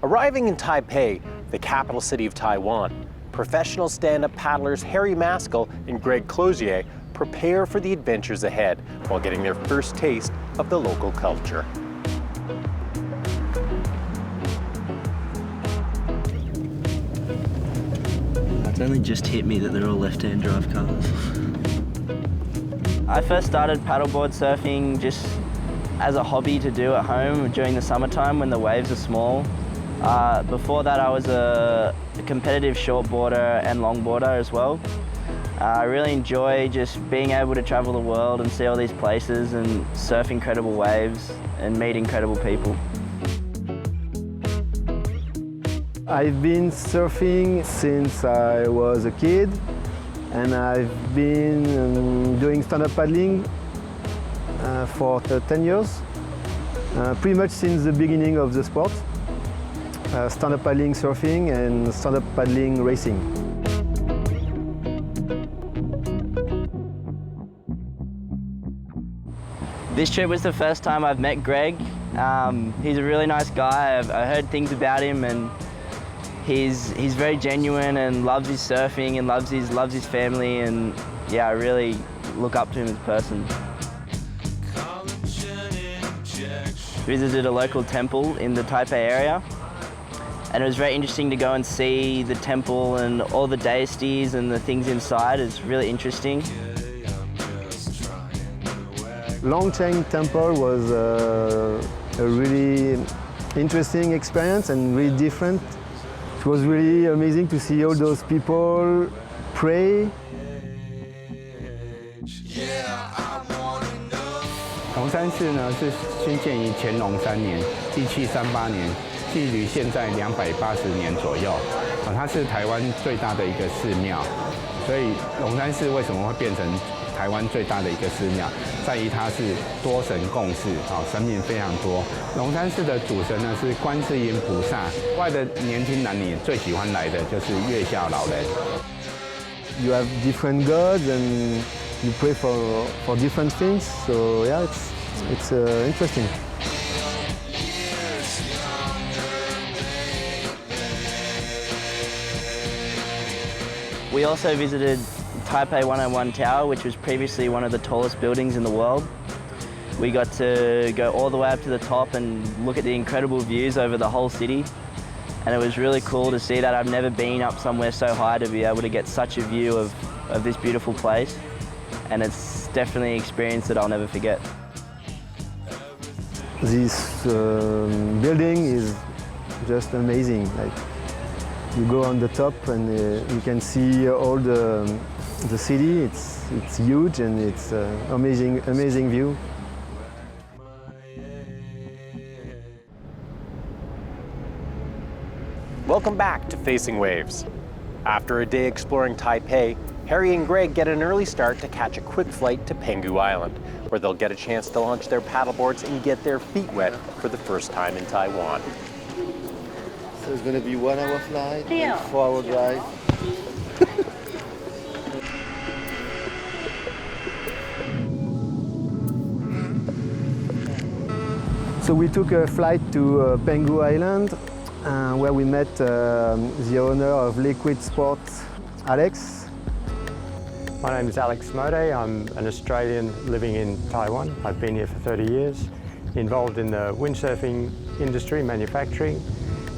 Arriving in Taipei, the capital city of Taiwan, professional stand-up paddlers Harry Maskell and Closier prepare for the adventures ahead while getting their first taste of the local culture. It's only just hit me that they're all left-hand drive cars. I first started paddleboard surfing just as a hobby to do at home during the summertime when the waves are small. Before that I was a competitive shortboarder and longboarder as well. I really enjoy just being able to travel the world and see all these places and surf incredible waves and meet incredible people. I've been surfing since I was a kid, and I've been doing stand-up paddling for 10 years, pretty much since the beginning of the sport. Stand-up paddling surfing and stand-up paddling racing. This trip was the first time I've met Greg. He's a really nice guy. I heard things about him, and he's very genuine and loves his surfing and loves his family, and yeah, I really look up to him as a person. Visited a local temple in the Taipei area, and it was very interesting to go and see the temple and all the deities and the things inside. It's really interesting. Longcheng Temple was a really interesting experience and really different. It was really amazing to see all those people pray. 龙山寺呢是兴建于乾隆3年，1738年，距离现在280年左右。它是台湾最大的一个寺庙，所以龙山寺为什么会变成台湾最大的一个寺庙，在于它是多神共祀，神明非常多。龙山寺的主神呢是观世音菩萨，外的年轻男女最喜欢来的就是月下老人。You have different gods and you pray for different things. So yeah, it's interesting. We also visited Taipei 101 Tower, which was previously one of the tallest buildings in the world. We got to go all the way up to the top and look at the incredible views over the whole city. And it was really cool to see that. I've never been up somewhere so high to be able to get such a view of this beautiful place. And it's definitely an experience that I'll never forget. This building is just amazing. Like, you go on the top and you can see all the city. It's huge and it's amazing view. Welcome back to Facing Waves. After a day exploring Taipei, Harry and Greg get an early start to catch a quick flight to Penghu Island, where they'll get a chance to launch their paddleboards and get their feet wet for the first time in Taiwan. So it's going to be 1 hour flight, 4 hour drive. So we took a flight to Penghu Island, where we met the owner of Liquid Sports, Alex. My name is Alex Mode. I'm an Australian living in Taiwan. I've been here for 30 years, involved in the windsurfing industry, manufacturing,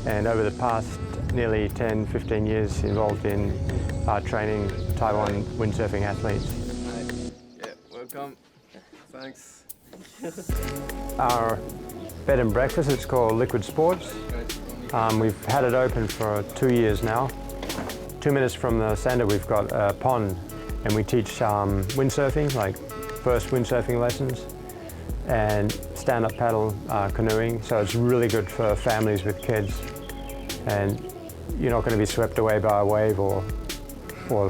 and over the past nearly 10, 15 years involved in training Taiwan windsurfing athletes. Yeah, welcome. Thanks. Our bed and breakfast, it's called Liquid Sports. We've had it open for 2 years now. 2 minutes from the centre we've got a pond, and we teach windsurfing, like first windsurfing lessons, and stand-up paddle canoeing. So it's really good for families with kids, and you're not going to be swept away by a wave or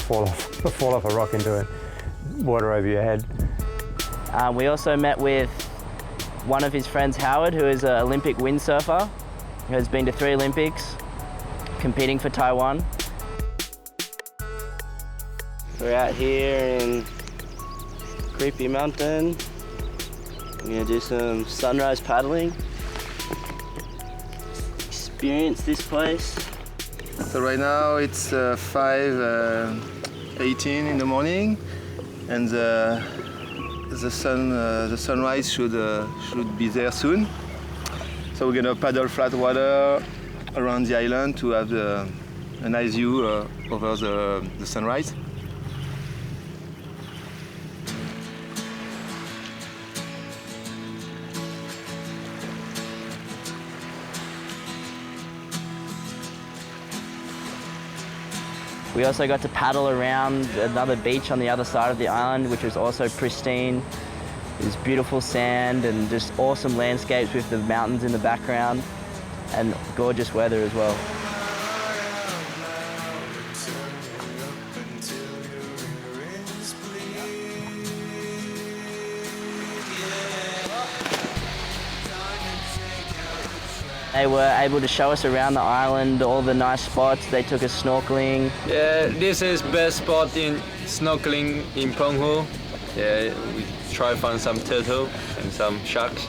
fall off a rock into water over your head. We also met with one of his friends, Howard, who is an Olympic windsurfer, who has been to 3 Olympics, competing for Taiwan. We're out here in Creepy Mountain. We're gonna do some sunrise paddling. experience this place. So right now it's 5:18 in the morning, and the sunrise should be there soon. So we're gonna paddle flat water around the island to have a nice view over the sunrise. We also got to paddle around another beach on the other side of the island, which was also pristine. There's beautiful sand and just awesome landscapes with the mountains in the background and gorgeous weather as well. They were able to show us around the island, all the nice spots. They took us snorkeling. Yeah, this is best spot in snorkeling in Penghu. Yeah, we try to find some turtle and some sharks.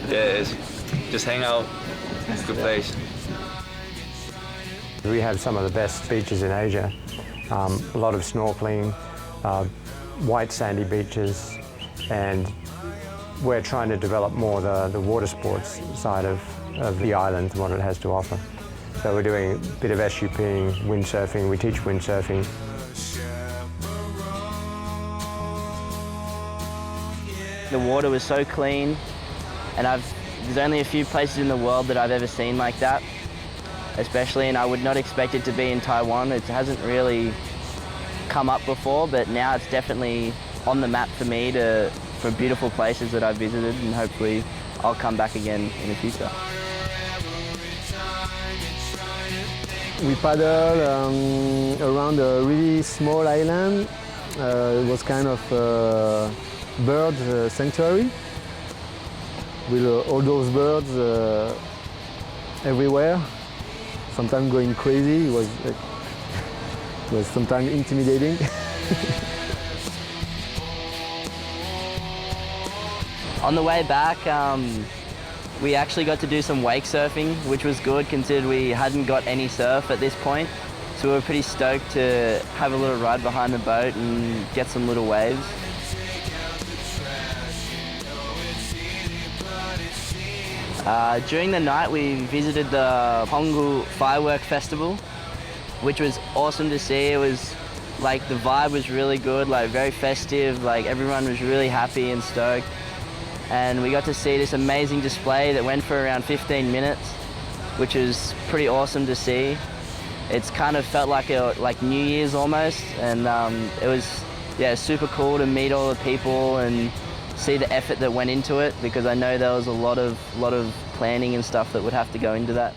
Yeah, just hang out. It's a good place. We have some of the best beaches in Asia. A lot of snorkeling, white sandy beaches, and we're trying to develop more the water sports side of the island and what it has to offer. So we're doing a bit of SUPing, windsurfing. We teach windsurfing. The water was so clean, and there's only a few places in the world that I've ever seen like that, especially, and I would not expect it to be in Taiwan. It hasn't really come up before, but now it's definitely on the map for me for beautiful places that I've visited, and hopefully I'll come back again in the future. We paddled around a really small island. It was kind of a bird sanctuary with all those birds everywhere, sometimes going crazy. It was sometimes intimidating. On the way back, we actually got to do some wake surfing, which was good considering we hadn't got any surf at this point. So we were pretty stoked to have a little ride behind the boat and get some little waves. During the night, we visited the Penghu Firework Festival, which was awesome to see. It was like the vibe was really good, like very festive, like everyone was really happy and stoked. And we got to see this amazing display that went for around 15 minutes, which was pretty awesome to see. It's kind of felt like New Year's almost, and it was super cool to meet all the people and see the effort that went into it, because I know there was a lot of planning and stuff that would have to go into that.